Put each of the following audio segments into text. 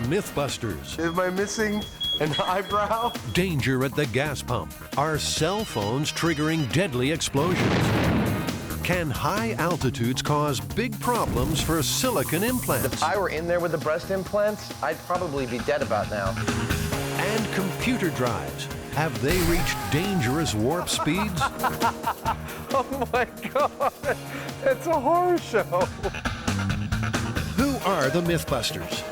Mythbusters. Am I missing an eyebrow? Danger at the gas pump. Are cell phones triggering deadly explosions? Can high altitudes cause big problems for silicone implants? If I were in there with the breast implants, I'd probably be dead about now. And computer drives. Have they reached dangerous warp speeds? Oh my God, it's a horror show. Who are the Mythbusters?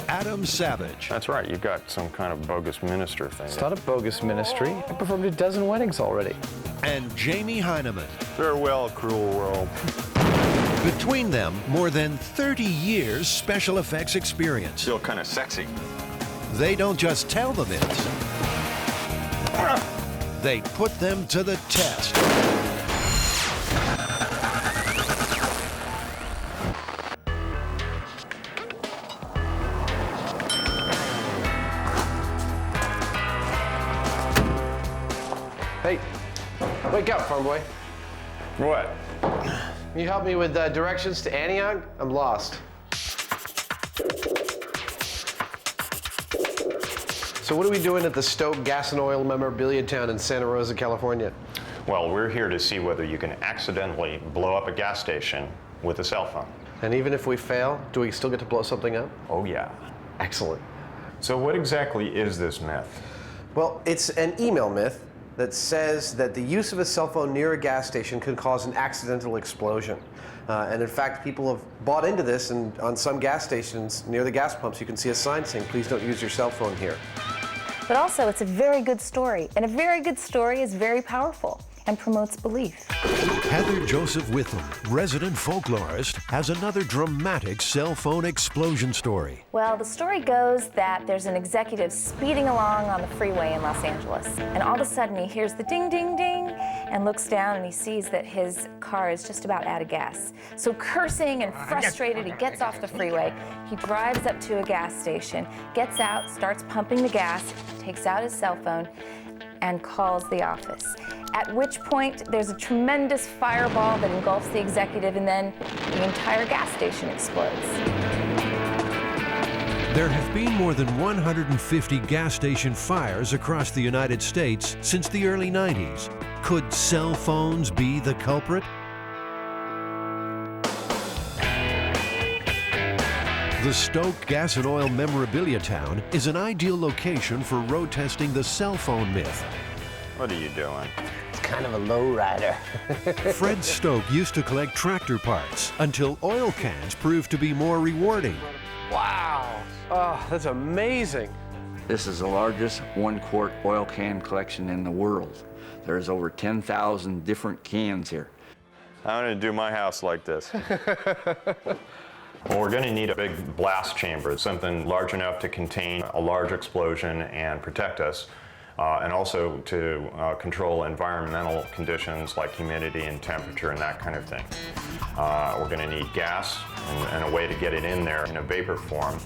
Adam Savage. That's right, you got some kind of bogus minister thing. It's not a bogus ministry. I performed a dozen weddings already. And Jamie Hyneman. Farewell, cruel world. Between them, more than 30 years special effects experience. Still kind of sexy. They don't just tell the myths. They put them to the test. Hey, wake up, farm boy. What? Can you help me with directions to Antioch? I'm lost. So what are we doing at the Stoke Gas and Oil Memorabilia Town in Santa Rosa, California? Well, we're here to see whether you can accidentally blow up a gas station with a cell phone. And even if we fail, do we still get to blow something up? Oh, yeah. Excellent. So what exactly is this myth? Well, it's an email myth that says that the use of a cell phone near a gas station can cause an accidental explosion. And in fact, people have bought into this, and on some gas stations near the gas pumps, you can see a sign saying, please don't use your cell phone here. But also, it's a very good story, and a very good story is very powerful and promotes belief. Heather Joseph Witham, resident folklorist, has another dramatic cell phone explosion story. Well, the story goes that there's an executive speeding along on the freeway in Los Angeles, and all of a sudden he hears the ding, ding, ding, and looks down and he sees that his car is just about out of gas. So cursing and frustrated, he gets off the freeway. He drives up to a gas station, gets out, starts pumping the gas, takes out his cell phone, and calls the office. At which point, there's a tremendous fireball that engulfs the executive, and then the entire gas station explodes. There have been more than 150 gas station fires across the United States since the early 90s. Could cell phones be the culprit? The Stoke Gas and Oil Memorabilia Town is an ideal location for road testing the cell phone myth. What are you doing? It's kind of a lowrider. Fred Stoke used to collect tractor parts until oil cans proved to be more rewarding. Wow. Oh, that's amazing. This is the largest one-quart oil can collection in the world. There's over 10,000 different cans here. I'm going to do my house like this. Well, we're going to need a big blast chamber, something large enough to contain a large explosion and protect us, and also to control environmental conditions like humidity and temperature and that kind of thing. We're going to need gas and a way to get it in there in a vapor form,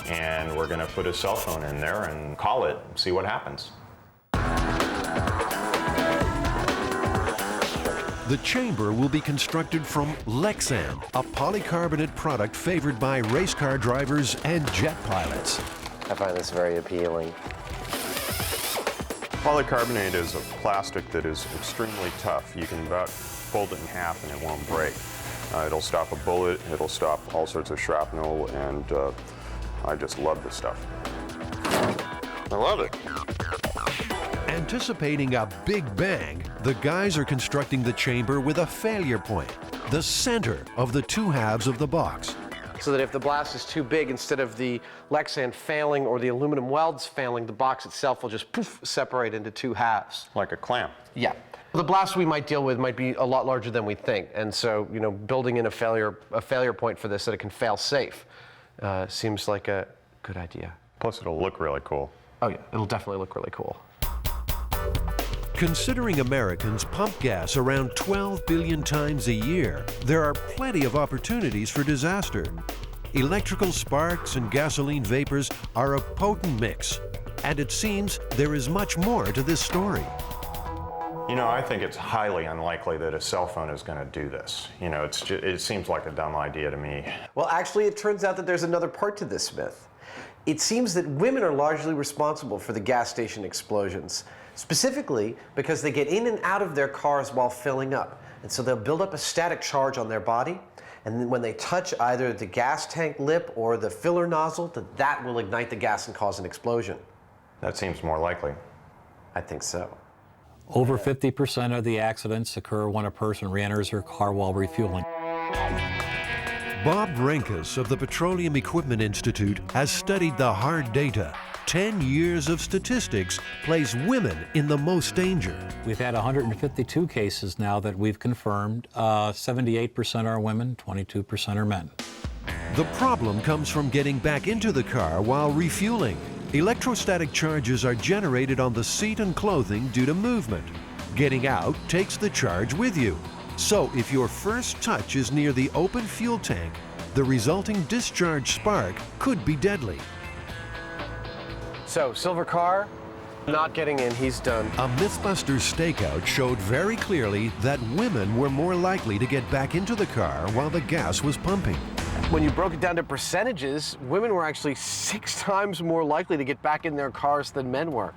and we're going to put a cell phone in there and call it, see what happens. The chamber will be constructed from Lexan, a polycarbonate product favored by race car drivers and jet pilots. I find this very appealing. Polycarbonate is a plastic that is extremely tough. You can about fold it in half and it won't break. It'll stop a bullet, it'll stop all sorts of shrapnel, and I just love this stuff. I love it. Anticipating a big bang, the guys are constructing the chamber with a failure point, the center of the two halves of the box. So that if the blast is too big, instead of the Lexan failing or the aluminum welds failing, the box itself will just poof, separate into two halves. Like a clamp. Yeah. The blast we might deal with might be a lot larger than we think, and so building in a failure point for this so that it can fail safe seems like a good idea. Plus it'll look really cool. Oh yeah, it'll definitely look really cool. Considering Americans pump gas around 12 billion times a year, there are plenty of opportunities for disaster. Electrical sparks and gasoline vapors are a potent mix, and it seems there is much more to this story. You know, I think it's highly unlikely that a cell phone is going to do this. You know, it seems like a dumb idea to me. Well, actually, it turns out that there's another part to this myth. It seems that women are largely responsible for the gas station explosions, specifically because they get in and out of their cars while filling up. And so they'll build up a static charge on their body, and then when they touch either the gas tank lip or the filler nozzle, that will ignite the gas and cause an explosion. That seems more likely. I think so. Over 50% of the accidents occur when a person re-enters her car while refueling. Bob Renkus of the Petroleum Equipment Institute has studied the hard data. 10 years of statistics place women in the most danger. We've had 152 cases now that we've confirmed. 78% are women, 22% are men. The problem comes from getting back into the car while refueling. Electrostatic charges are generated on the seat and clothing due to movement. Getting out takes the charge with you. So if your first touch is near the open fuel tank, the resulting discharge spark could be deadly. So, silver car, not getting in, he's done. A Mythbusters stakeout showed very clearly that women were more likely to get back into the car while the gas was pumping. When you broke it down to percentages, women were actually 6 times more likely to get back in their cars than men were.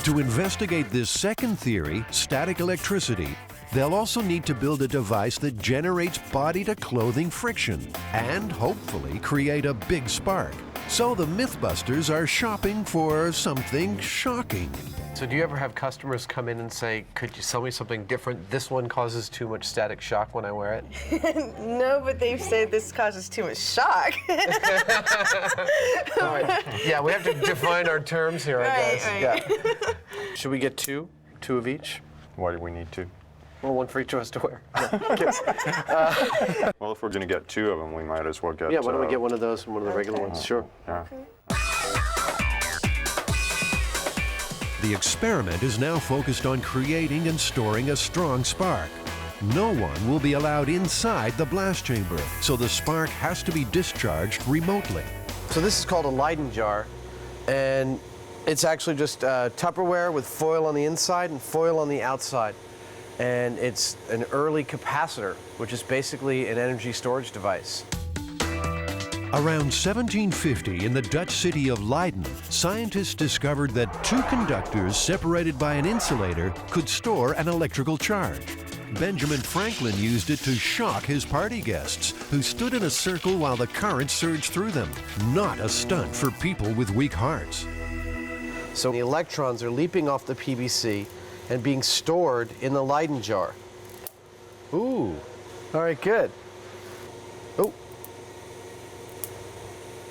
To investigate this second theory, static electricity, they'll also need to build a device that generates body-to-clothing friction and hopefully create a big spark. So the Mythbusters are shopping for something shocking. So do you ever have customers come in and say, could you sell me something different? This one causes too much static shock when I wear it? No, but they've said this causes too much shock. All right. Yeah, we have to define our terms here, I guess. Right. Yeah. Should we get two? 2 of each? Why do we need 2? Well, 1 for each of us to wear. Well, if we're going to get 2 of them, we might as well get... Yeah, why don't we get one of those and one of the regular ones? Sure. Yeah. The experiment is now focused on creating and storing a strong spark. No one will be allowed inside the blast chamber, so the spark has to be discharged remotely. So this is called a Leyden jar, and it's actually just Tupperware with foil on the inside and foil on the outside. And it's an early capacitor, which is basically an energy storage device. Around 1750, in the Dutch city of Leiden, scientists discovered that 2 conductors separated by an insulator could store an electrical charge. Benjamin Franklin used it to shock his party guests, who stood in a circle while the current surged through them. Not a stunt for people with weak hearts. So the electrons are leaping off the PVC and being stored in the Leyden jar. Ooh, all right, good. Oh.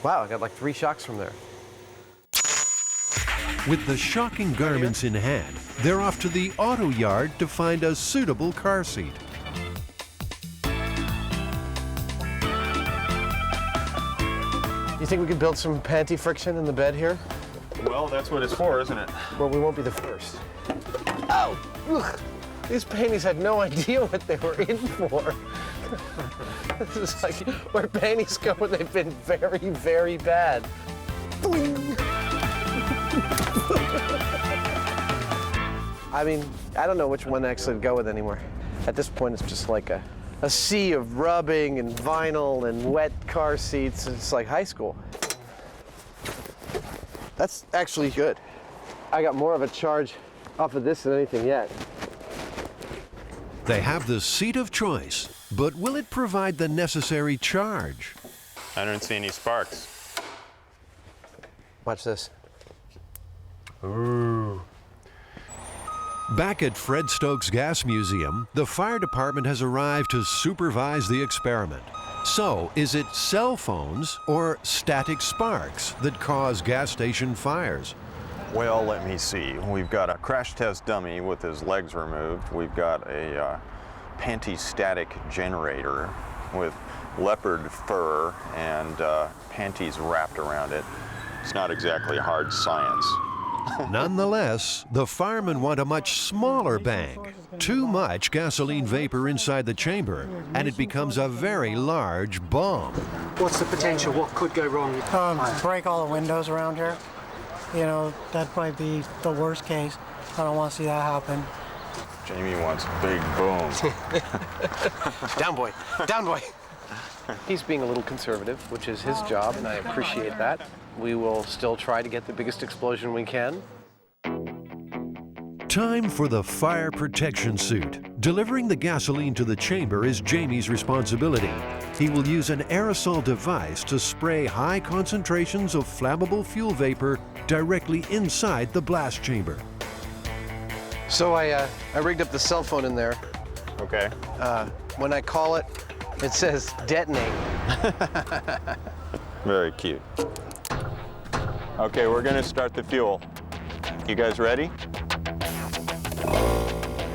Wow, I got like 3 shocks from there. With the shocking garments in hand, they're off to the auto yard to find a suitable car seat. You think we could build some panty friction in the bed here? Well, that's what it's for, isn't it? Well, we won't be the first. Oh, ugh. These panties had no idea what they were in for. This is like where panties go when they've been very, very bad. I mean, I don't know which one actually to go with anymore. At this point, it's just like a sea of rubbing and vinyl and wet car seats. It's like high school. That's actually good. I got more of a charge off of this than anything yet. They have the seat of choice, but will it provide the necessary charge? I don't see any sparks. Watch this. Ooh. Back at Fred Stokes Gas Museum, the fire department has arrived to supervise the experiment. So, is it cell phones or static sparks that cause gas station fires? Well, let me see. We've got a crash test dummy with his legs removed. We've got a panty-static generator with leopard fur and panties wrapped around it. It's not exactly hard science. Nonetheless, the firemen want a much smaller bang. Too much gasoline vapor inside the chamber, and it becomes a very large bomb. What's the potential? What could go wrong? Break all the windows around here. you know, that'd probably be the worst case. I don't want to see that happen. Jamie wants a big boom. Down, boy. Down, boy. He's being a little conservative, which is his job, and I appreciate that. We will still try to get the biggest explosion we can. Time for the fire protection suit. Delivering the gasoline to the chamber is Jamie's responsibility. He will use an aerosol device to spray high concentrations of flammable fuel vapor directly inside the blast chamber. So I rigged up the cell phone in there. Okay. When I call it, it says detonate. Very cute. Okay, we're gonna start the fuel. You guys ready?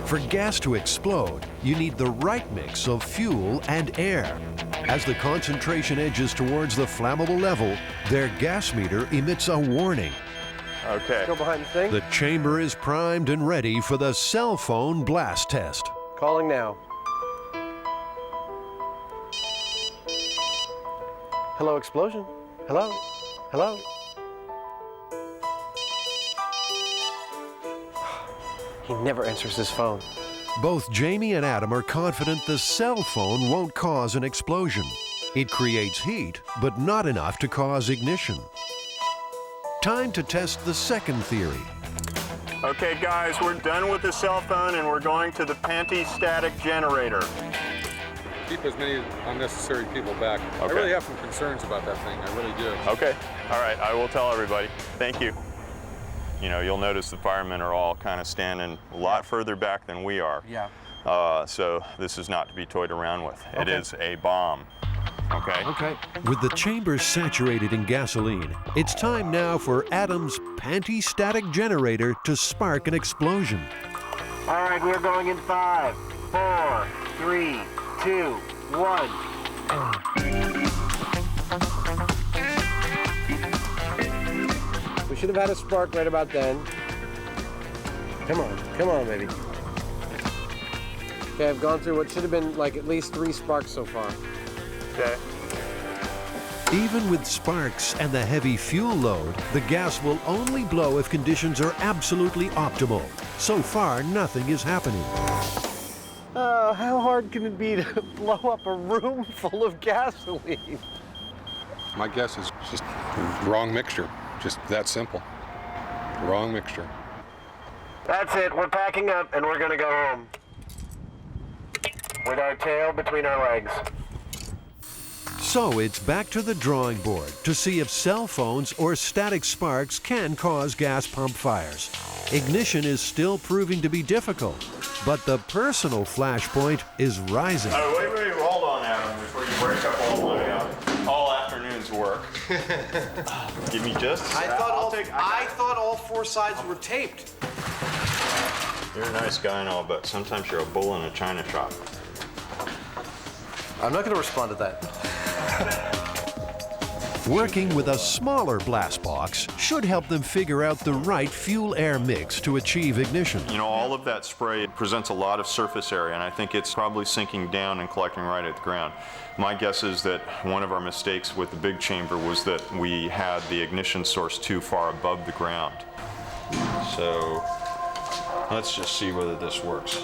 For gas to explode, you need the right mix of fuel and air. As the concentration edges towards the flammable level, their gas meter emits a warning. Okay. Go behind the thing. The chamber is primed and ready for the cell phone blast test. Calling now. Hello, explosion. Hello? Hello? He never answers his phone. Both Jamie and Adam are confident the cell phone won't cause an explosion. It creates heat, but not enough to cause ignition. Time to test the second theory. Okay, guys, we're done with the cell phone and we're going to the panty-static generator. Keep as many unnecessary people back. Okay. I really have some concerns about that thing. I really do. Okay. All right, I will tell everybody. Thank you. You know, you'll notice the firemen are all kind of standing a lot further back than we are. Yeah. So this is not to be toyed around with. It is a bomb. Okay? Okay. With the chamber saturated in gasoline, it's time now for Adam's panty-static generator to spark an explosion. All right, we're going in 5, 4, 3, 2, 1. We should have had a spark right about then. Come on, baby. Okay, I've gone through what should have been like at least 3 sparks so far. Okay. Even with sparks and the heavy fuel load, the gas will only blow if conditions are absolutely optimal. So far, nothing is happening. How hard can it be to blow up a room full of gasoline? My guess is just wrong mixture. Just that simple. Wrong mixture. That's it. We're packing up and we're gonna go home. With our tail between our legs. So it's back to the drawing board to see if cell phones or static sparks can cause gas pump fires. Ignition is still proving to be difficult, but the personal flashpoint is rising. Oh, wait, hold on, Adam, before you break up all afternoon's work. Give me just a sec. I thought all 4 sides were taped. You're a nice guy and all, but sometimes you're a bull in a china shop. I'm not gonna respond to that. Working with a smaller blast box should help them figure out the right fuel-air mix to achieve ignition. You know, all of that spray presents a lot of surface area, and I think it's probably sinking down and collecting right at the ground. My guess is that one of our mistakes with the big chamber was that we had the ignition source too far above the ground. So let's just see whether this works.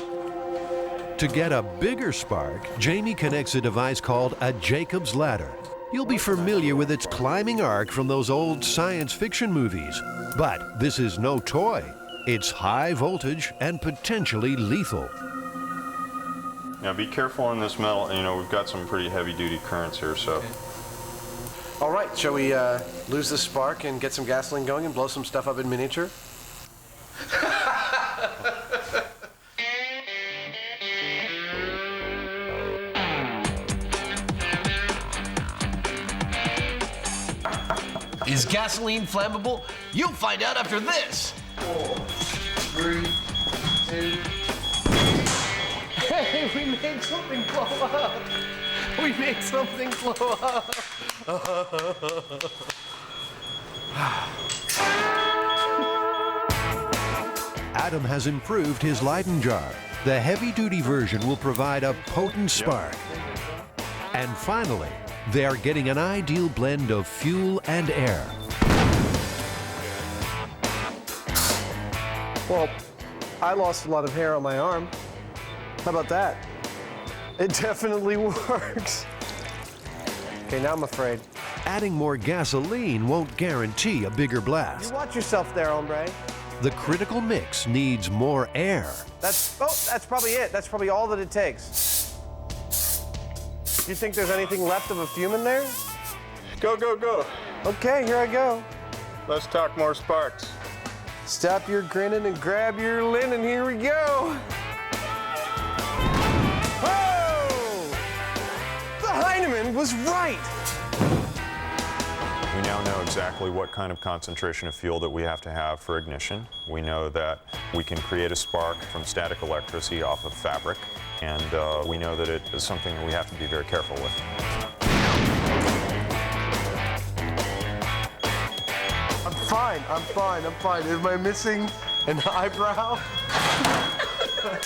To get a bigger spark, Jamie connects a device called a Jacob's ladder. You'll be familiar with its climbing arc from those old science fiction movies. But this is no toy. It's high voltage and potentially lethal. Now be careful in this metal. You know, we've got some pretty heavy-duty currents here, so. All right, shall we lose the spark and get some gasoline going and blow some stuff up in miniature? Is gasoline flammable? You'll find out after this. 4, 3, 2. Hey, we made something blow up. We made something blow up. Adam has improved his Leyden jar. The heavy-duty version will provide a potent spark. And finally, they are getting an ideal blend of fuel and air. Well, I lost a lot of hair on my arm. How about that? It definitely works. Okay, now I'm afraid. Adding more gasoline won't guarantee a bigger You blast. watch yourself there, hombre. The critical mix needs more air. That's probably it. That's probably all that it takes. You think there's anything left of a fume in there? Go, go, go. Okay, here I go. Let's talk more sparks. Stop your grinning and grab your linen. Here we go. Oh! The Hyneman was right. We now know exactly what kind of concentration of fuel that we have to have for ignition. We know that we can create a spark from static electricity off of fabric, and we know that it is something that we have to be very careful with. I'm fine. Am I missing an eyebrow?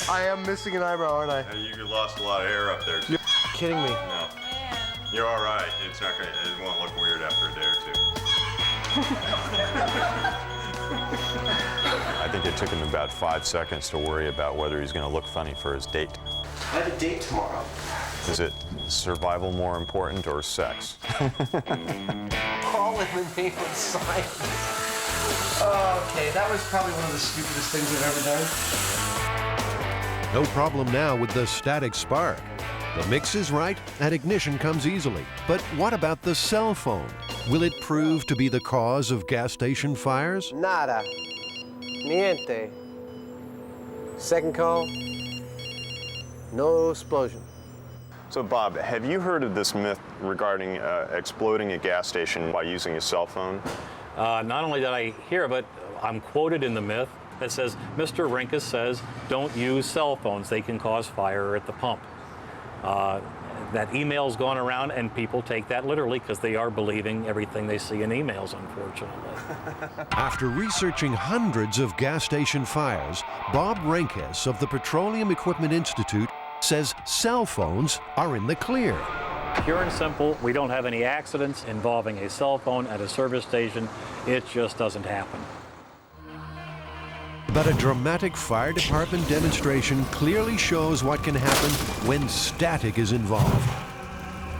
I am missing an eyebrow, aren't I? You lost a lot of hair up there. You're kidding me. No. You're all right. It's not gonna. It won't look weird after a day or two. I think it took him about 5 seconds to worry about whether he's going to look funny for his date. I have a date tomorrow. Is it survival more important or sex? All in the name of science. Okay, that was probably one of the stupidest things I've ever done. No problem now with the static spark. The mix is right and ignition comes easily. But what about the cell phone? Will it prove to be the cause of gas station fires? Nada. Niente. Second call. No explosion. So, Bob, have you heard of this myth regarding exploding a gas station by using a cell phone? Not only did I hear of it, I'm quoted in the myth that says, Mr. Rinkus says, don't use cell phones. They can cause fire at the pump. That email's gone around, and people take that literally because they are believing everything they see in emails, unfortunately. After researching hundreds of gas station fires, Bob Renkes of the Petroleum Equipment Institute says cell phones are in the clear. Pure and simple, we don't have any accidents involving a cell phone at a service station. It just doesn't happen. But a dramatic fire department demonstration clearly shows what can happen when static is involved.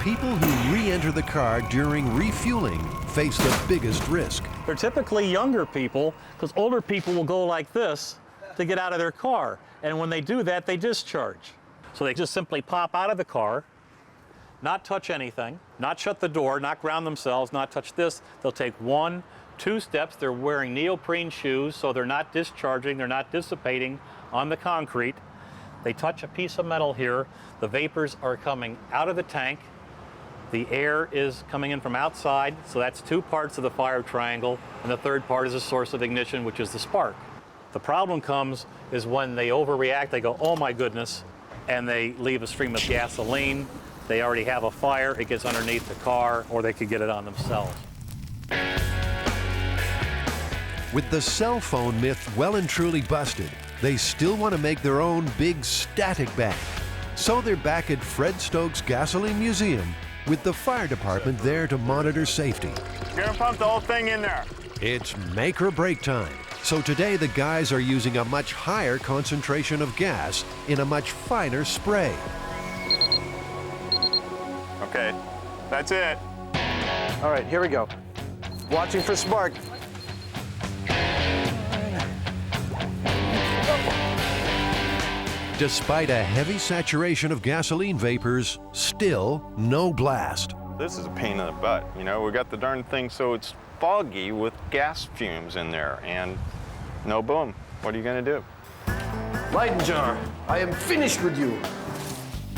People who re-enter the car during refueling face the biggest risk. They're typically younger people, because older people will go like this to get out of their car. And when they do that, they discharge. So they just simply pop out of the car, not touch anything, not shut the door, not ground themselves, not touch this. They'll take 1, 2 steps. They're wearing neoprene shoes, so they're not discharging, they're not dissipating on the concrete. They touch a piece of metal here. The vapors are coming out of the tank. The air is coming in from outside, so that's 2 parts of the fire triangle, and the third part is a source of ignition, which is the spark. The problem comes is when they overreact, they go, oh my goodness, and they leave a stream of gasoline. They already have a fire, it gets underneath the car, or they could get it on themselves. With the cell phone myth well and truly busted, they still want to make their own big static bang. So they're back at Fred Stokes Gasoline Museum with the fire department there to monitor safety. You're gonna pump the whole thing in there. It's make or break time. So today the guys are using a much higher concentration of gas in a much finer spray. Okay, that's it. All right, here we go. Watching for spark. Despite a heavy saturation of gasoline vapors, still no blast. This is a pain in the butt. You know, we got the darn thing so it's foggy with gas fumes in there, and no boom. What are you gonna do? Leyden jar, I am finished with you.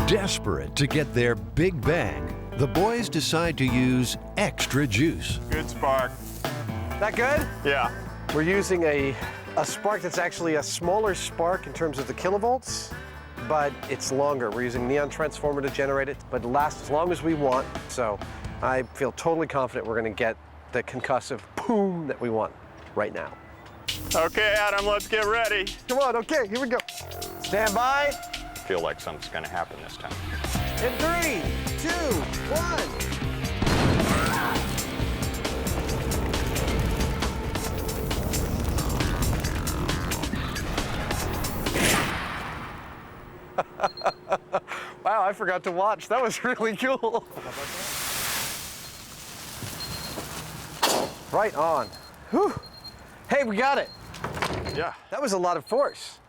Desperate to get their big bang, the boys decide to use extra juice. Good spark. That good? Yeah. We're using a spark that's actually a smaller spark in terms of the kilovolts, but it's longer. We're using neon transformer to generate it, but it lasts as long as we want. So I feel totally confident we're gonna get the concussive boom that we want right now. Okay, Adam, let's get ready. Come on, okay, here we go. Stand by. I feel like something's gonna happen this time. In 3, 2, 1. Wow, I forgot to watch. That was really cool. Right on. Whew. Hey, we got it. Yeah. That was a lot of force.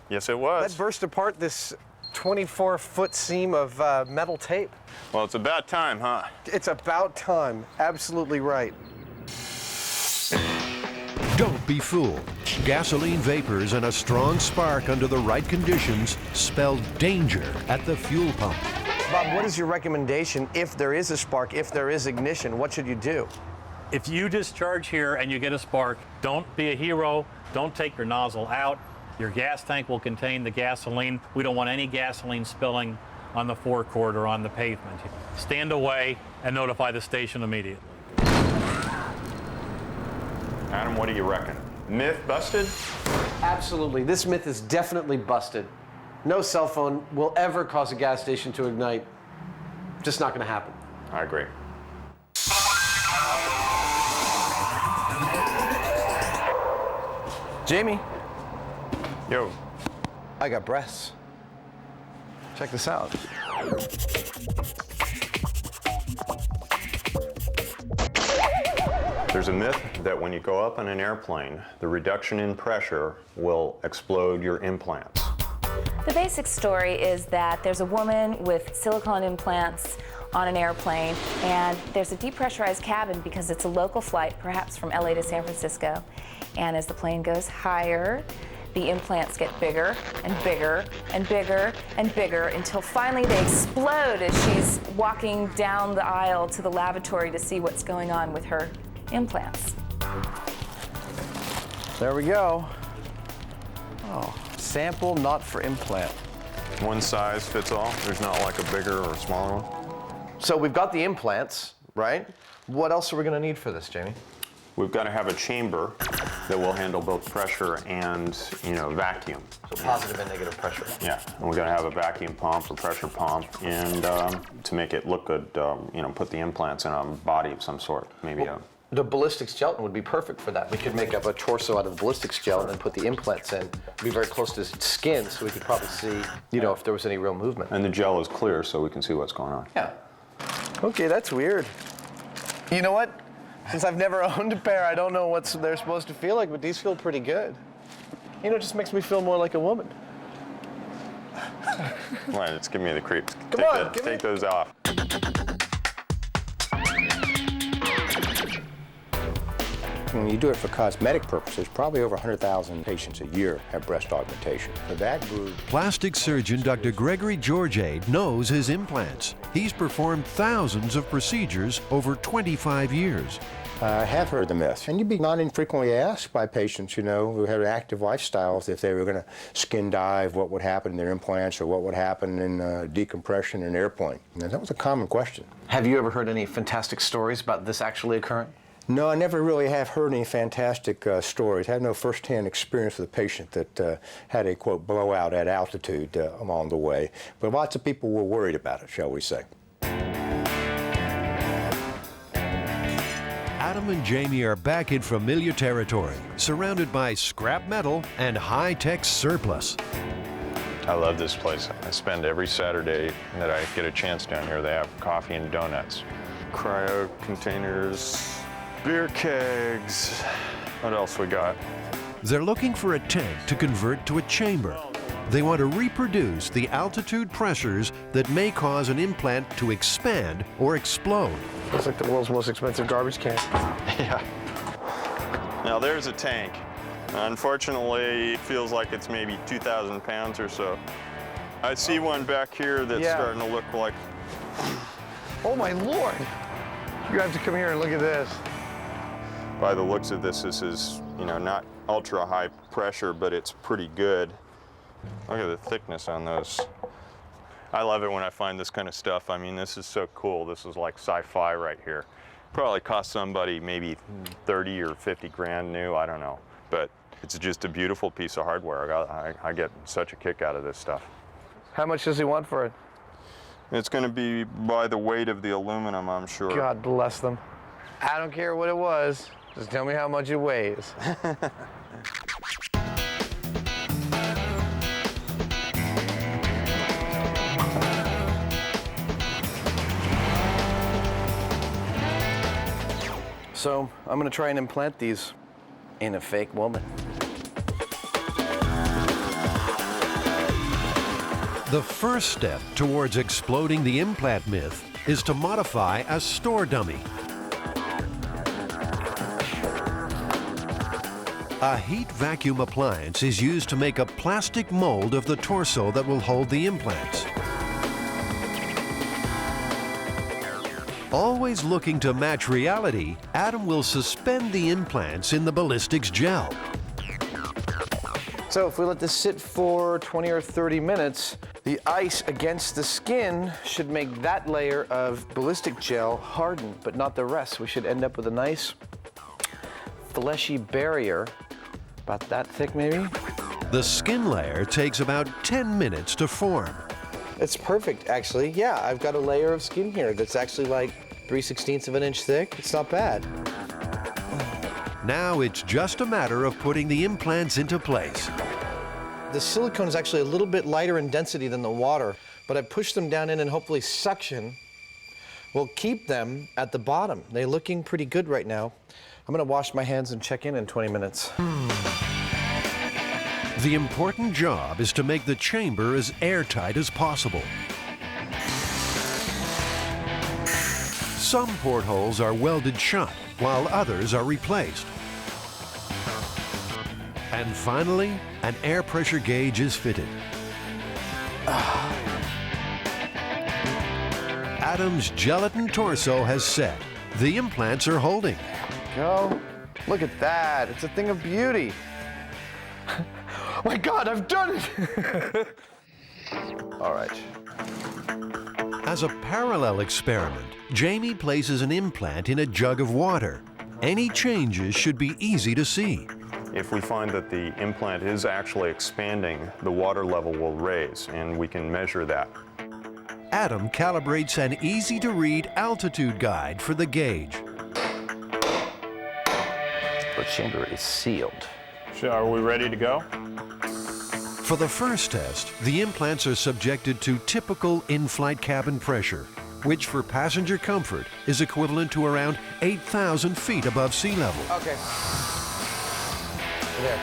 Yes, it was. That burst apart this 24-foot seam of metal tape. Well, it's about time, huh? It's about time. Absolutely right. Don't be fooled. Gasoline vapors and a strong spark under the right conditions spell danger at the fuel pump. Bob, what is your recommendation if there is a spark, if there is ignition? What should you do? If you discharge here and you get a spark, don't be a hero. Don't take your nozzle out. Your gas tank will contain the gasoline. We don't want any gasoline spilling on the forecourt or on the pavement. Stand away and notify the station immediately. Adam, what do you reckon? Myth busted? Absolutely. This myth is definitely busted. No cell phone will ever cause a gas station to ignite. Just not going to happen. I agree. Jamie. Yo. I got breasts. Check this out. There's a myth that when you go up on an airplane, the reduction in pressure will explode your implants. The basic story is that there's a woman with silicone implants on an airplane, and there's a depressurized cabin because it's a local flight, perhaps from LA to San Francisco. And as the plane goes higher, the implants get bigger and bigger and bigger and bigger until finally they explode as she's walking down the aisle to the lavatory to see what's going on with her implants. There we go. Oh, sample not for implant. One size fits all. There's not like a bigger or smaller one. So we've got the implants, right? What else are we going to need for this, Jamie? We've got to have a chamber that will handle both pressure and, vacuum. So positive and negative pressure. Yeah, and we've got to have a vacuum pump or pressure pump, and to make it look good, put the implants in a body of some sort, maybe The ballistics gelatin would be perfect for that. We could make up a torso out of ballistics gelatin and put the implants in. It'd be very close to skin, so we could probably see, if there was any real movement. And the gel is clear, so we can see what's going on. Yeah. Okay, that's weird. You know what? Since I've never owned a pair, I don't know what they're supposed to feel like, but these feel pretty good. It just makes me feel more like a woman. Right, it's giving me the creeps. Come on, take those off. When you do it for cosmetic purposes, probably over 100,000 patients a year have breast augmentation. For that group, Plastic surgeon Dr. Gregory Georgiade knows his implants. He's performed thousands of procedures over 25 years. I have heard the myth, and you'd be not infrequently asked by patients, who had active lifestyles if they were going to skin dive, what would happen in their implants or what would happen in decompression in an airplane. And that was a common question. Have you ever heard any fantastic stories about this actually occurring? No, I never really have heard any fantastic stories. I have no first-hand experience with a patient that had a, quote, blowout at altitude along the way. But lots of people were worried about it, shall we say. Adam and Jamie are back in familiar territory, surrounded by scrap metal and high-tech surplus. I love this place. I spend every Saturday that I get a chance down here. They have coffee and donuts, cryo containers, beer kegs. What else we got? They're looking for a tank to convert to a chamber. They want to reproduce the altitude pressures that may cause an implant to expand or explode. Looks like the world's most expensive garbage can. Yeah. Now there's a tank. Unfortunately, it feels like it's maybe 2,000 pounds or so. I see one back here that's starting to look like... Oh my Lord! You have to come here and look at this. By the looks of this is, not ultra high pressure, but it's pretty good. Look at the thickness on those. I love it when I find this kind of stuff. I mean, this is so cool. This is like sci-fi right here. Probably cost somebody maybe 30 or 50 grand new, I don't know. But it's just a beautiful piece of hardware. I get such a kick out of this stuff. How much does he want for it? It's going to be by the weight of the aluminum, I'm sure. God bless them. I don't care what it was. Just tell me how much it weighs. So I'm going to try and implant these in a fake woman. The first step towards exploding the implant myth is to modify a store dummy. A heat vacuum appliance is used to make a plastic mold of the torso that will hold the implants. Always looking to match reality, Adam will suspend the implants in the ballistics gel. So if we let this sit for 20 or 30 minutes, the ice against the skin should make that layer of ballistic gel harden, but not the rest. We should end up with a nice fleshy barrier, about that thick maybe. The skin layer takes about 10 minutes to form. It's perfect, actually. Yeah, I've got a layer of skin here that's actually like 3/16 of an inch thick. It's not bad. Now it's just a matter of putting the implants into place. The silicone is actually a little bit lighter in density than the water, but I pushed them down in and hopefully suction will keep them at the bottom. They're looking pretty good right now. I'm gonna wash my hands and check in 20 minutes. The important job is to make the chamber as airtight as possible. Some portholes are welded shut, while others are replaced. And finally, an air pressure gauge is fitted. Adam's gelatin torso has set. The implants are holding. Go. Look at that. It's a thing of beauty. Oh my God, I've done it! All right. As a parallel experiment, Jamie places an implant in a jug of water. Any changes should be easy to see. If we find that the implant is actually expanding, the water level will raise, and we can measure that. Adam calibrates an easy-to-read altitude guide for the gauge. The chamber is sealed. So are we ready to go? For the first test, the implants are subjected to typical in-flight cabin pressure, which for passenger comfort is equivalent to around 8,000 feet above sea level. Okay. There.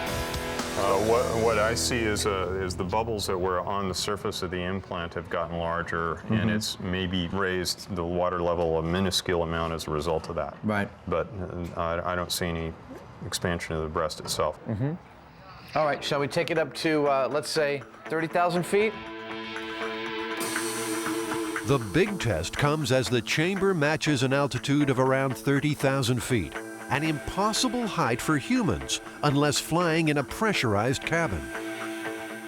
What I see is the bubbles that were on the surface of the implant have gotten larger, and it's maybe raised the water level a minuscule amount as a result of that. Right. But I don't see any expansion of the breast itself. All right, shall we take it up to, let's say, 30,000 feet? The big test comes as the chamber matches an altitude of around 30,000 feet, an impossible height for humans unless flying in a pressurized cabin.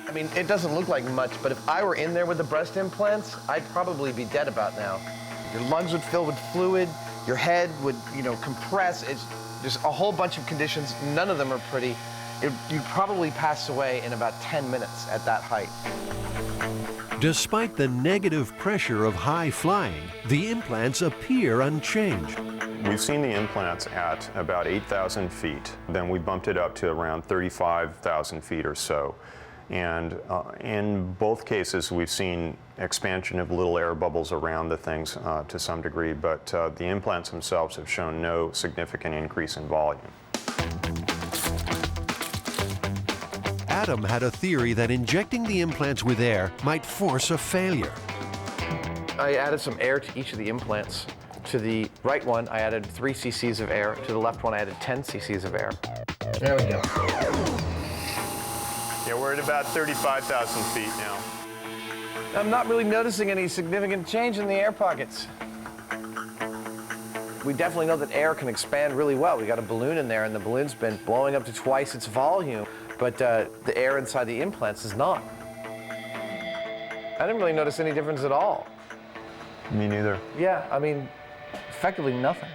I mean, it doesn't look like much, but if I were in there with the breast implants, I'd probably be dead about now. Your lungs would fill with fluid, your head would, compress. It's just a whole bunch of conditions. None of them are pretty. You'd probably pass away in about 10 minutes at that height. Despite the negative pressure of high flying, the implants appear unchanged. We've seen the implants at about 8,000 feet. Then we bumped it up to around 35,000 feet or so. And in both cases, we've seen expansion of little air bubbles around the things to some degree, but the implants themselves have shown no significant increase in volume. Adam had a theory that injecting the implants with air might force a failure. I added some air to each of the implants. To the right one, I added 3 cc's of air. To the left one, I added 10 cc's of air. There we go. Yeah, we're at about 35,000 feet now. I'm not really noticing any significant change in the air pockets. We definitely know that air can expand really well. We got a balloon in there, and the balloon's been blowing up to twice its volume, but the air inside the implants is not. I didn't really notice any difference at all. Me neither. Yeah, I mean, effectively nothing.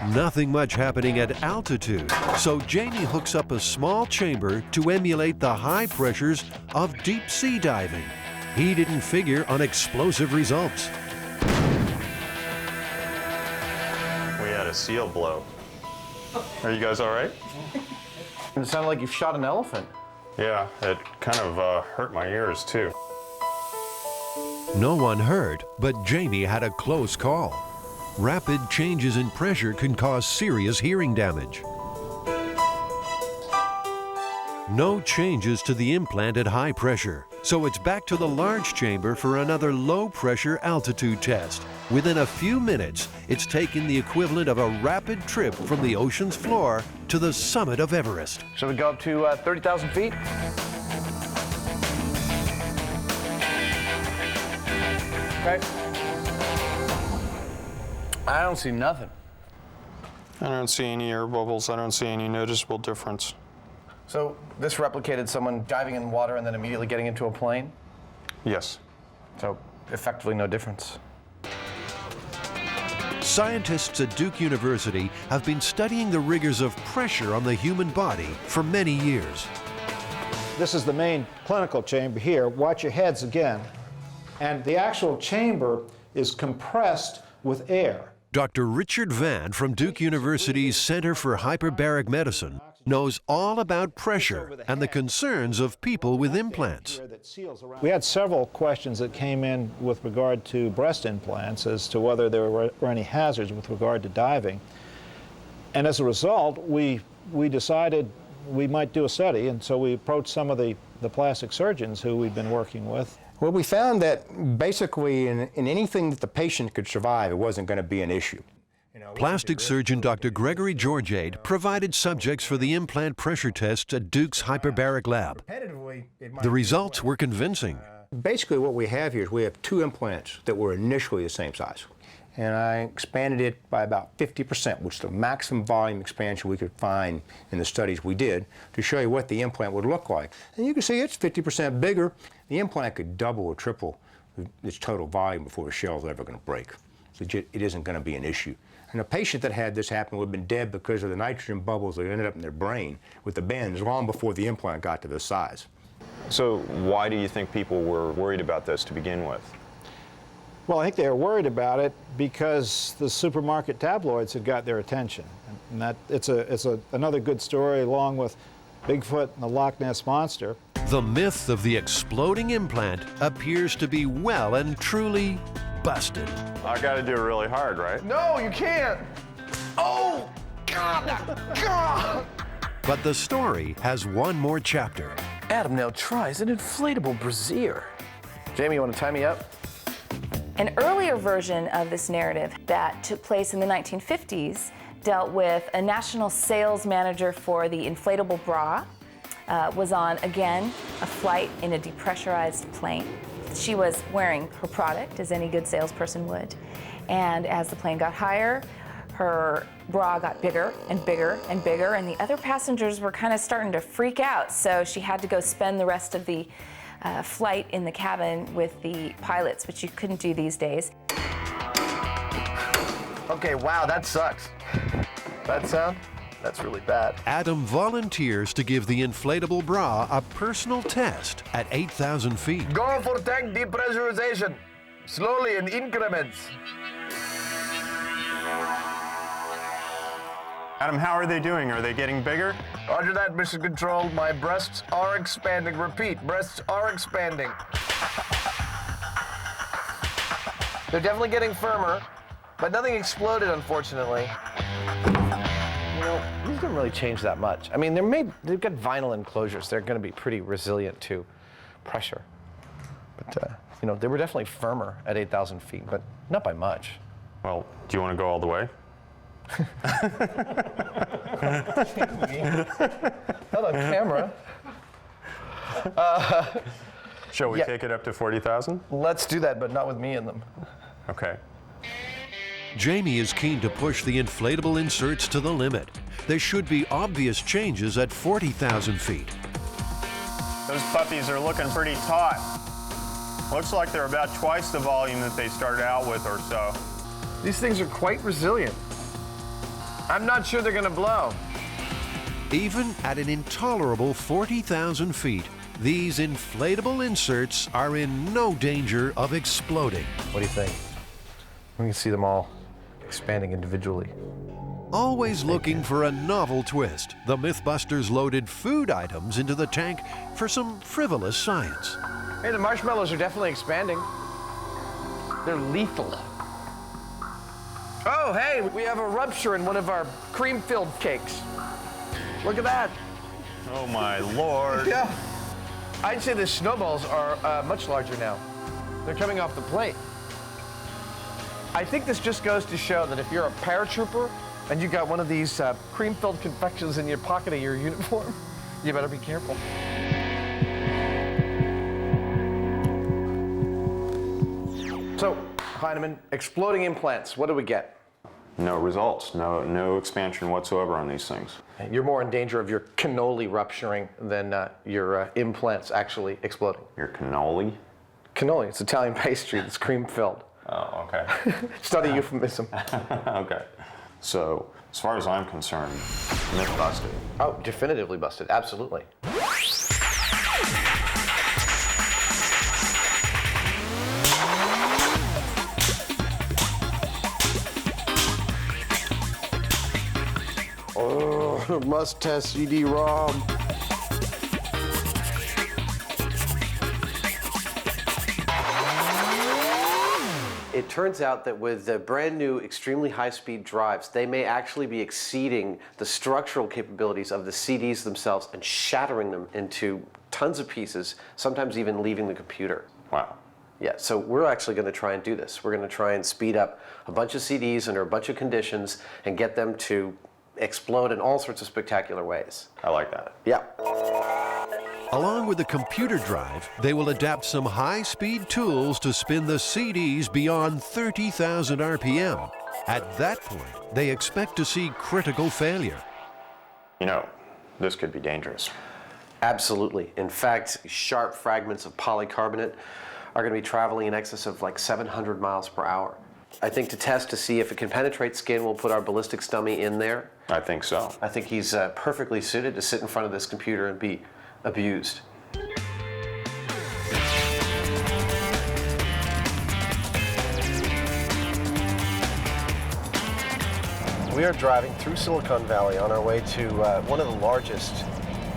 Nothing much happening at altitude, so Jamie hooks up a small chamber to emulate the high pressures of deep sea diving. He didn't figure on explosive results. We had a seal blow. Are you guys all right? It sounded like you shot an elephant. Yeah, it kind of hurt my ears too. No one hurt, but Jamie had a close call. Rapid changes in pressure can cause serious hearing damage. No changes to the implant at high pressure, so it's back to the large chamber for another low pressure altitude test. Within a few minutes, it's taken the equivalent of a rapid trip from the ocean's floor to the summit of Everest. Shall we go up to 30,000 feet? Okay. I don't see nothing. I don't see any air bubbles. I don't see any noticeable difference. So this replicated someone diving in water and then immediately getting into a plane? Yes. So effectively no difference. Scientists at Duke University have been studying the rigors of pressure on the human body for many years. This is the main clinical chamber here. Watch your heads again. And the actual chamber is compressed with air. Dr. Richard Vann from Duke University's Center for Hyperbaric Medicine knows all about pressure and the concerns of people with implants. We had several questions that came in with regard to breast implants as to whether there were any hazards with regard to diving. And as a result, we decided we might do a study, and so we approached some of the plastic surgeons who we'd been working with. Well, we found that basically in anything that the patient could survive, it wasn't going to be an issue. Plastic surgeon Dr. Gregory Georgiade provided subjects for the implant pressure tests at Duke's hyperbaric lab. The results were convincing. Basically what we have here is we have two implants that were initially the same size. And I expanded it by about 50%, which is the maximum volume expansion we could find in the studies we did, to show you what the implant would look like. And you can see it's 50% bigger. The implant could double or triple its total volume before the shell is ever going to break. So it isn't going to be an issue. And a patient that had this happen would have been dead because of the nitrogen bubbles that ended up in their brain with the bends long before the implant got to this size. So why do you think people were worried about this to begin with? Well, I think they were worried about it because the supermarket tabloids had got their attention. And that it's another good story along with Bigfoot and the Loch Ness Monster. The myth of the exploding implant appears to be well and truly busted. I got to do it really hard, right? No, you can't. Oh, God, God. But the story has one more chapter. Adam now tries an inflatable brassiere. Jamie, you want to tie me up? An earlier version of this narrative that took place in the 1950s dealt with a national sales manager for the inflatable bra, was on, again, a flight in a depressurized plane. She was wearing her product, as any good salesperson would. And as the plane got higher, her bra got bigger and bigger and bigger, and the other passengers were kind of starting to freak out. So she had to go spend the rest of the flight in the cabin with the pilots, which you couldn't do these days. Okay, wow, that sucks. That sound? That's really bad. Adam volunteers to give the inflatable bra a personal test at 8,000 feet. Go for tank depressurization. Slowly in increments. Adam, how are they doing? Are they getting bigger? Roger that, Mission Control. My breasts are expanding. Repeat, breasts are expanding. They're definitely getting firmer, but nothing exploded, unfortunately. You know, these didn't really change that much. I mean, they've got vinyl enclosures. They're going to be pretty resilient to pressure. But, you know, they were definitely firmer at 8,000 feet, but not by much. Well, do you want to go all the way? Not on camera. Shall we take it up to 40,000? Let's do that, but not with me in them. Okay. Jamie is keen to push the inflatable inserts to the limit. There should be obvious changes at 40,000 feet. Those puppies are looking pretty taut. Looks like they're about twice the volume that they started out with or so. These things are quite resilient. I'm not sure they're going to blow. Even at an intolerable 40,000 feet, these inflatable inserts are in no danger of exploding. What do you think? We can see them all expanding individually. Always looking for a novel twist, the Mythbusters loaded food items into the tank for some frivolous science. Hey, the marshmallows are definitely expanding. They're lethal. Oh, hey, we have a rupture in one of our cream-filled cakes. Look at that. Oh my Lord. Yeah. I'd say the snowballs are much larger now. They're coming off the plate. I think this just goes to show that if you're a paratrooper and you got one of these cream-filled confections in your pocket of your uniform, you better be careful. So, Hyneman, exploding implants, what do we get? No results, no expansion whatsoever on these things. You're more in danger of your cannoli rupturing than your implants actually exploding. Your cannoli? Cannoli, it's Italian pastry that's cream-filled. Oh, okay. It's not a euphemism. Okay. So, as far as I'm concerned, myth busted. Oh, definitively busted, absolutely. Oh, must test CD-ROM. It turns out that with the brand new extremely high-speed drives, they may actually be exceeding the structural capabilities of the CDs themselves and shattering them into tons of pieces, sometimes even leaving the computer. Wow. Yeah, so we're actually going to try and do this. We're going to try and speed up a bunch of CDs under a bunch of conditions and get them to explode in all sorts of spectacular ways. I like that. Yeah. Along with the computer drive, they will adapt some high-speed tools to spin the CDs beyond 30,000 RPM. At that point, they expect to see critical failure. You know, this could be dangerous. Absolutely. In fact, sharp fragments of polycarbonate are going to be traveling in excess of like 700 miles per hour. I think to test to see if it can penetrate skin, we'll put our ballistics dummy in there. I think so. I think he's perfectly suited to sit in front of this computer and be abused. We are driving through Silicon Valley on our way to one of the largest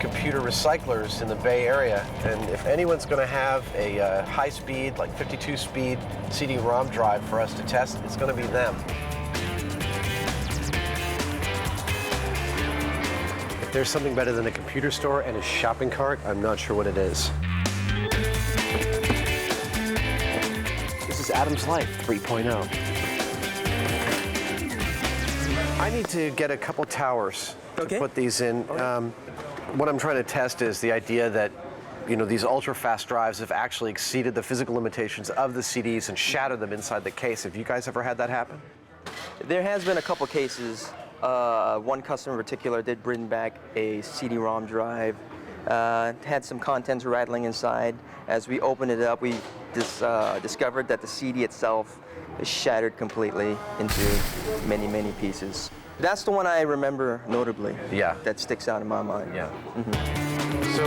computer recyclers in the Bay Area, and if anyone's going to have a high-speed, like 52-speed CD-ROM drive for us to test, it's going to be them. If there's something better than a computer store and a shopping cart, I'm not sure what it is. This is Adam's Life 3.0. I need to get a couple towers to put these in. What I'm trying to test is the idea that, you know, these ultra-fast drives have actually exceeded the physical limitations of the CDs and shattered them inside the case. Have you guys ever had that happen? There has been a couple cases. One customer in particular did bring back a CD-ROM drive, had some contents rattling inside. As we opened it up, we discovered that the CD itself is shattered completely into many, many pieces. That's the one I remember notably. Yeah. That sticks out in my mind. Yeah. Mm-hmm. So,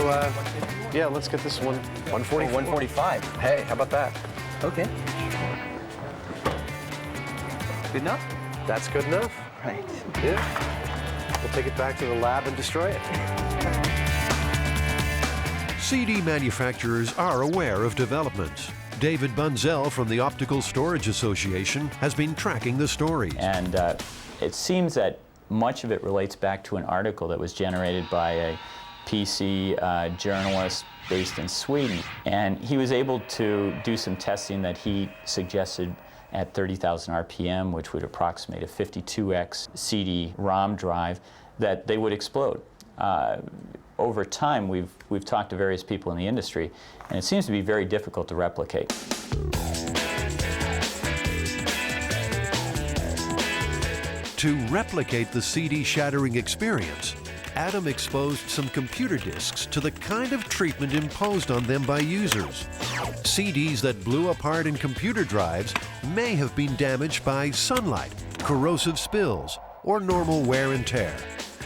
yeah, let's get this one. 145. 145. Hey, how about that? Okay. Good enough? That's good enough. Right. Yeah. We'll take it back to the lab and destroy it. CD manufacturers are aware of developments. David Bunzel from the Optical Storage Association has been tracking the stories. And it seems that much of it relates back to an article that was generated by a PC journalist based in Sweden. And he was able to do some testing that he suggested at 30,000 RPM, which would approximate a 52x CD-ROM drive, that they would explode. Over time, we've talked to various people in the industry, and it seems to be very difficult to replicate. To replicate the CD shattering experience, Adam exposed some computer disks to the kind of treatment imposed on them by users. CDs that blew apart in computer drives may have been damaged by sunlight, corrosive spills, or normal wear and tear.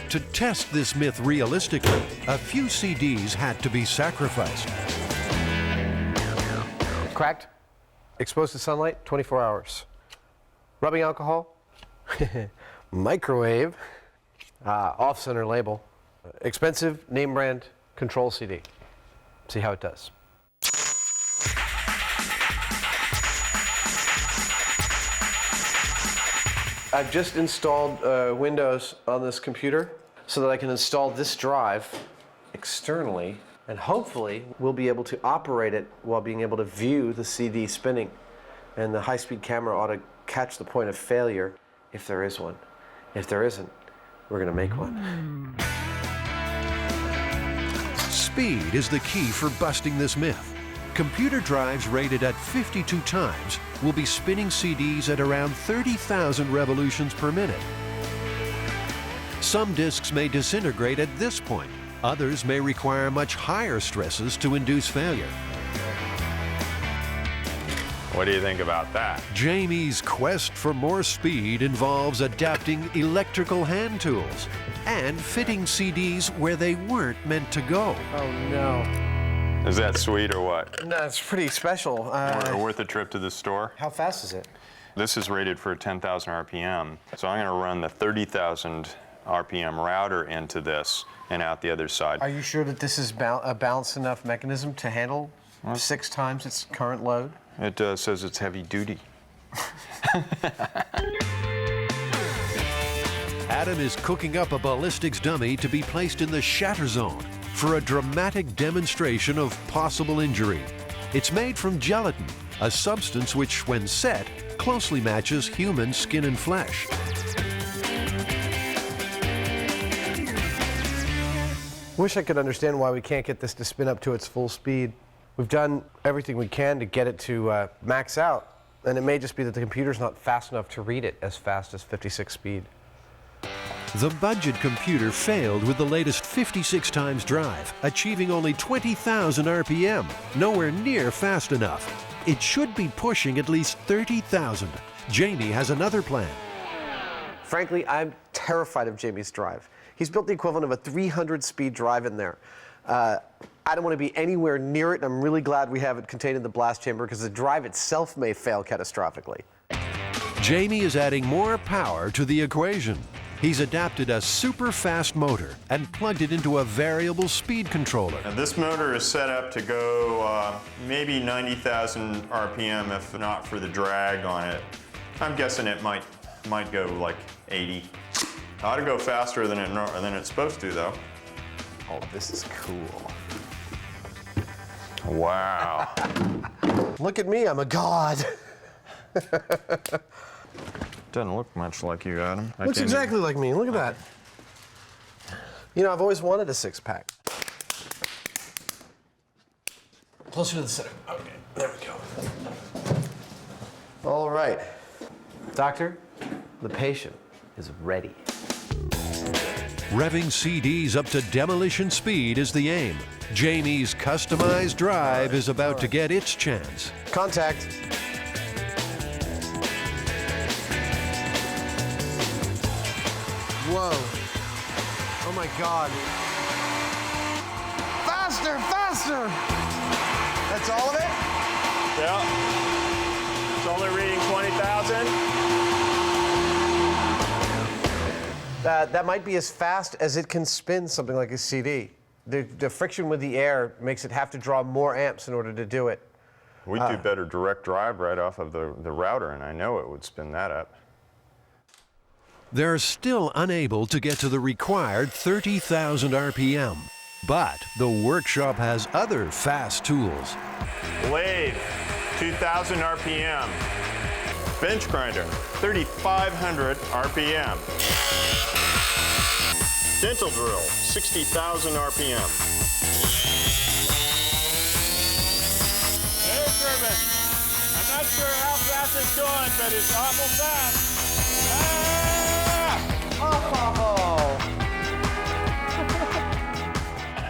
To test this myth realistically, a few CDs had to be sacrificed. Cracked, exposed to sunlight, 24 hours. Rubbing alcohol, microwave, off-center label, expensive name brand control CD. See how it does. I've just installed Windows on this computer so that I can install this drive externally, and hopefully we'll be able to operate it while being able to view the CD spinning. And the high-speed camera ought to catch the point of failure if there is one. If there isn't, we're going to make one. Speed is the key for busting this myth. Computer drives rated at 52 times will be spinning CDs at around 30,000 revolutions per minute. Some disks may disintegrate at this point. Others may require much higher stresses to induce failure. What do you think about that? Jamie's quest for more speed involves adapting electrical hand tools and fitting CDs where they weren't meant to go. Oh no. Is that sweet or what? No, it's pretty special. Worth a trip to the store? How fast is it? This is rated for 10,000 RPM. So I'm going to run the 30,000 RPM router into this and out the other side. Are you sure that this is a balanced enough mechanism to handle 6 times its current load? It says it's heavy duty. Adam is cooking up a ballistics dummy to be placed in the shatter zone for a dramatic demonstration of possible injury. It's made from gelatin, a substance which, when set, closely matches human skin and flesh. Wish I could understand why we can't get this to spin up to its full speed. We've done everything we can to get it to max out, and it may just be that the computer's not fast enough to read it as fast as 56 speed. The budget computer failed with the latest 56 times drive, achieving only 20,000 RPM, nowhere near fast enough. It should be pushing at least 30,000. Jamie has another plan. Frankly, I'm terrified of Jamie's drive. He's built the equivalent of a 300-speed drive in there. I don't want to be anywhere near it, and I'm really glad we have it contained in the blast chamber because the drive itself may fail catastrophically. Jamie is adding more power to the equation. He's adapted a super fast motor and plugged it into a variable speed controller. And this motor is set up to go maybe 90,000 RPM if not for the drag on it. I'm guessing it might go like 80. Ought to go faster than it's supposed to though. Oh, this is cool. Wow. Look at me, I'm a god. Doesn't look much like you, Adam. Looks exactly like me. Look at that. You know, I've always wanted a 6-pack. Closer to the center. Okay, there we go. All right. Doctor, the patient is ready. Revving CDs up to demolition speed is the aim. Jamie's customized drive is about to get its chance. Contact. Whoa. Oh my God. Faster, faster! That's all of it? Yeah. It's only reading 20,000. That might be as fast as it can spin something like a CD. The friction with the air makes it have to draw more amps in order to do it. We'd do better direct drive right off of the router, and I know it would spin that up. They're still unable to get to the required 30,000 RPM. But the workshop has other fast tools. Lathe, 2,000 RPM. Bench grinder, 3,500 RPM. Dental drill, 60,000 RPM. Air turbine. I'm not sure how fast it's going, but it's awful fast.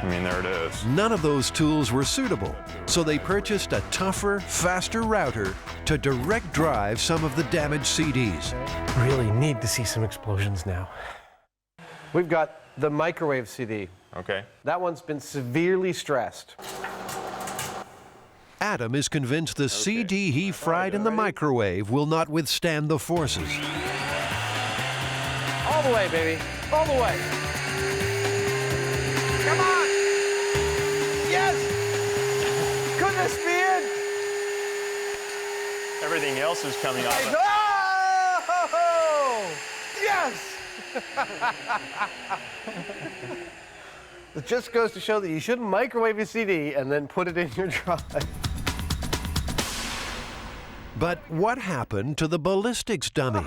I mean, there it is. None of those tools were suitable, so they purchased a tougher, faster router to direct drive some of the damaged CDs. Really need to see some explosions now. We've got the microwave CD. Okay. That one's been severely stressed. Adam is convinced the CD he fried in the microwave will not withstand the forces. All the way, baby. All the way. Come on! Yes! Could this be it? Everything else is coming off. Oh! Yes! It just goes to show that you shouldn't microwave a CD and then put it in your drive. But what happened to the ballistics dummy?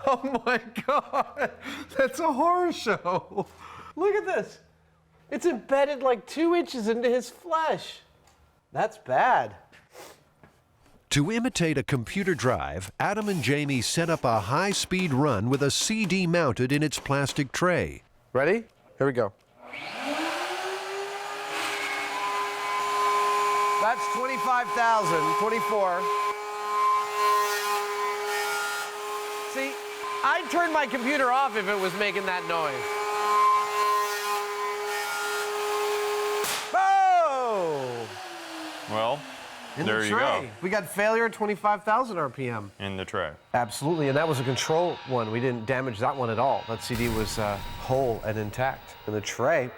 Oh my God, that's a horror show. Look at this. It's embedded like 2 inches into his flesh. That's bad. To imitate a computer drive, Adam and Jamie set up a high-speed run with a CD mounted in its plastic tray. Ready? Here we go. That's 25,000, 24. See, I'd turn my computer off if it was making that noise. Oh! Well, In there the you tray. go. We got failure at 25,000 RPM. In the tray. Absolutely, and that was a control one. We didn't damage that one at all. That CD was whole and intact. And the tray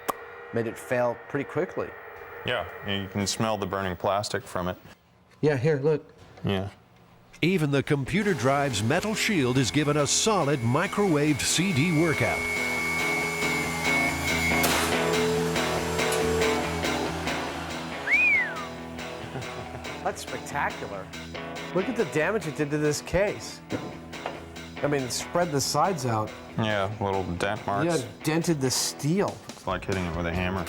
made it fail pretty quickly. Yeah, you can smell the burning plastic from it. Yeah, here, look. Yeah. Even the computer drive's metal shield is given a solid microwaved CD workout. That's spectacular. Look at the damage it did to this case. I mean, it spread the sides out. Yeah, little dent marks. Yeah, it dented the steel. It's like hitting it with a hammer.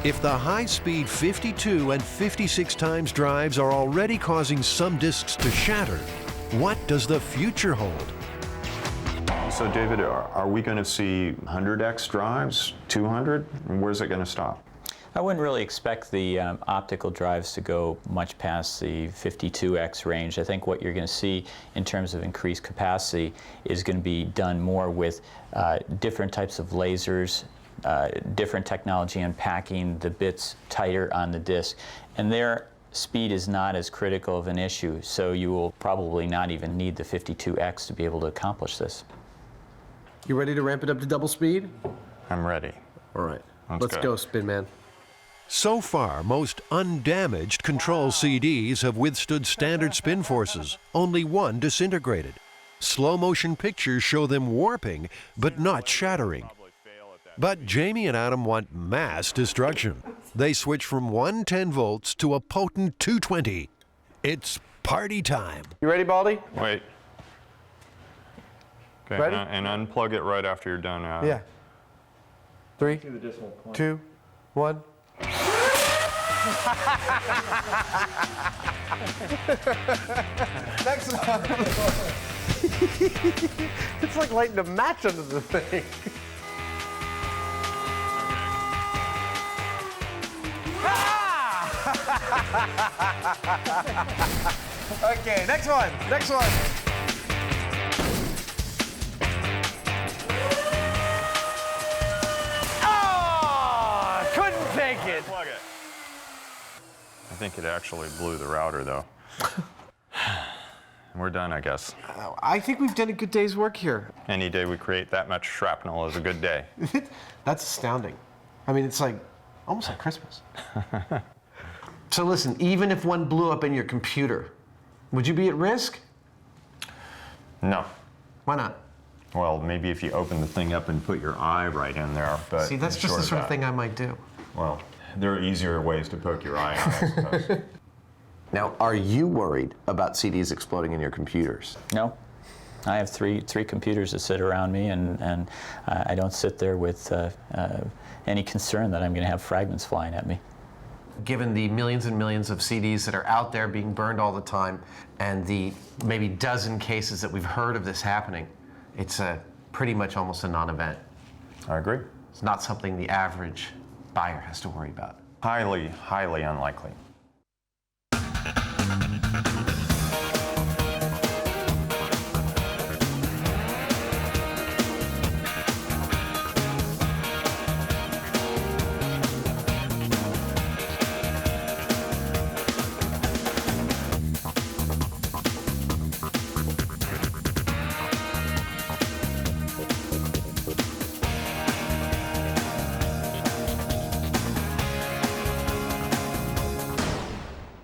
If the high-speed 52 and 56 times drives are already causing some discs to shatter, what does the future hold? So, David, are we going to see 100x drives, 200? Where's it going to stop? I wouldn't really expect the optical drives to go much past the 52x range. I think what you're going to see in terms of increased capacity is going to be done more with different types of lasers, different technology in packing the bits tighter on the disk. And their speed is not as critical of an issue, so you will probably not even need the 52x to be able to accomplish this. You ready to ramp it up to double speed? I'm ready. All right, Let's go, Spin Man. So far, most undamaged control CDs have withstood standard spin forces, only one disintegrated. Slow-motion pictures show them warping, but not shattering. But Jamie and Adam want mass destruction. They switch from 110 volts to a potent 220. It's party time. You ready, Baldy? Wait. Okay, Ready? And unplug it right after you're done. Yeah. 3, 2, 1. Next one. It's like lighting a match under the thing. Okay, next one. Next one. Oh, couldn't take it. Plug it. I think it actually blew the router, though. We're done, I guess. I think we've done a good day's work here. Any day we create that much shrapnel is a good day. That's astounding. I mean, it's like almost like Christmas. So listen, even if one blew up in your computer, would you be at risk? No. Why not? Well, maybe if you open the thing up and put your eye right in there, but See, that's just the sort of thing I might do. Well, there are easier ways to poke your eye out, I suppose. Now, are you worried about CDs exploding in your computers? No. I have three computers that sit around me, and I don't sit there with any concern that I'm going to have fragments flying at me. Given the millions and millions of CDs that are out there being burned all the time, and the maybe dozen cases that we've heard of this happening, it's pretty much almost a non-event. I agree. It's not something the average buyer has to worry about. Highly, highly unlikely.